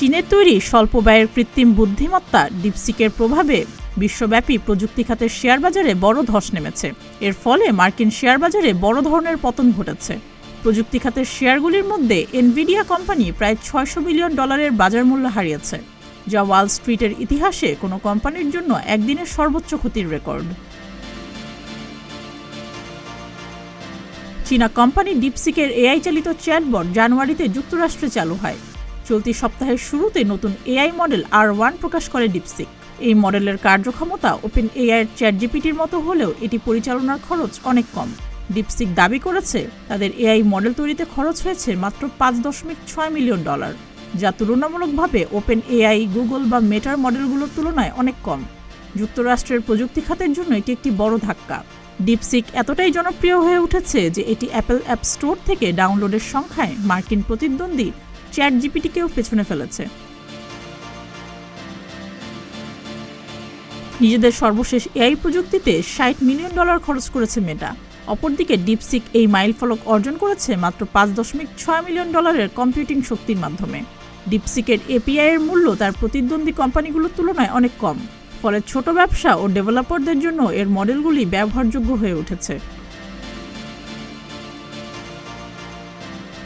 চীনের তৈরি স্বল্প ব্যয়ের কৃত্রিম বুদ্ধিমত্তা ডিপসিকের প্রভাবে বিশ্বব্যাপী প্রযুক্তি খাতের শেয়ার বাজারে বড় ধস নেমেছে। এর ফলে মার্কিন শেয়ার বাজারে বড় ধরনের পতন ঘটেছে। প্রযুক্তি খাতের শেয়ারগুলির মধ্যে এনভিডিয়া কোম্পানি প্রায় $600 বিলিয়ন বাজার মূল্য হারিয়েছে, যা ওয়াল স্ট্রিটের ইতিহাসে কোনো কোম্পানির জন্য একদিনের সর্বোচ্চ ক্ষতির রেকর্ড। চীনা কোম্পানি ডিপসিকের এআই চালিত চ্যাটবট জানুয়ারিতে যুক্তরাষ্ট্রে চালু হয়। চলতি সপ্তাহের শুরুতে নতুন এআই মডেল R1 প্রকাশ করে ডিপসিক। এই মডেলের কার্যক্ষমতা ওপেন এআইয়ের চ্যাটজিপিটির মতো হলেও এটি পরিচালনার খরচ অনেক কম। ডিপসিক দাবি করেছে তাদের এআই মডেল তৈরিতে খরচ হয়েছে মাত্র $5.6 মিলিয়ন, যা তুলনামূলকভাবে ওপেন এআই, গুগল বা মেটার মডেলগুলোর তুলনায় অনেক কম। যুক্তরাষ্ট্রের প্রযুক্তি খাতের জন্য এটি একটি বড় ধাক্কা। ডিপসিক এতটাই জনপ্রিয় হয়ে উঠেছে যে এটি অ্যাপল অ্যাপ স্টোর থেকে ডাউনলোডের সংখ্যায় মার্কিন প্রতিদ্বন্দ্বী চ্যাটজিপিটিকেও পেছনে ফেলেছে। নিজেদের সর্বশেষ এআই প্রযুক্তিতে $60 মিলিয়ন খরচ করেছে মেটা। অপরদিকে ডিপসিক এই মাইলফলক অর্জন করেছে মাত্র $5.6 মিলিয়ন কম্পিউটিং শক্তির মাধ্যমে। ডিপসিকের এপিআই এর মূল্য তার প্রতিদ্বন্দ্বী কোম্পানিগুলোর তুলনায় অনেক কম, ফলে ছোট ব্যবসা ও ডেভেলপারদের জন্য এর মডেলগুলি ব্যবহারযোগ্য হয়ে উঠেছে।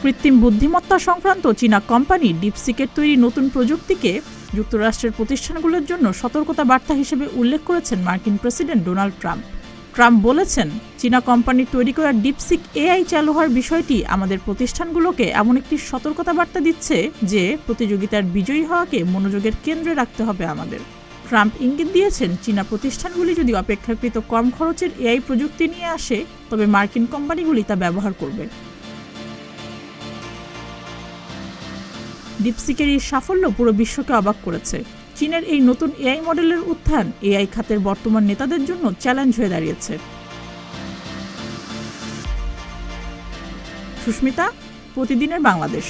কৃত্রিম বুদ্ধিমত্তা সংক্রান্ত চীনা কোম্পানি ডিপসিকের তৈরি নতুন প্রযুক্তিকে যুক্তরাষ্ট্রের প্রতিষ্ঠানগুলোর জন্য সতর্কতা বার্তা হিসেবে উল্লেখ করেছেন মার্কিন প্রেসিডেন্ট ডোনাল্ড ট্রাম্প। ট্রাম্প বলেছেন, চীনা কোম্পানির তৈরি করা ডিপসিক এআই চালু হওয়ার বিষয়টি আমাদের প্রতিষ্ঠানগুলোকে এমন একটি সতর্কতা বার্তা দিচ্ছে যে প্রতিযোগিতার বিজয়ী হওয়াকে মনোযোগের কেন্দ্রে রাখতে হবে আমাদের। ট্রাম্প ইঙ্গিত দিয়েছেন, চীনা প্রতিষ্ঠানগুলি যদি অপেক্ষাকৃত কম খরচের এআই প্রযুক্তি নিয়ে আসে তবে মার্কিন কোম্পানিগুলি তা ব্যবহার করবে। ডিপসিকের এই সাফল্য পুরো বিশ্বকে অবাক করেছে। চীনের এই নতুন এআই মডেলের উত্থান এআই খাতের বর্তমান নেতাদের জন্য চ্যালেঞ্জ হয়ে দাঁড়িয়েছে। সুস্মিতা, প্রতিদিনের বাংলাদেশ।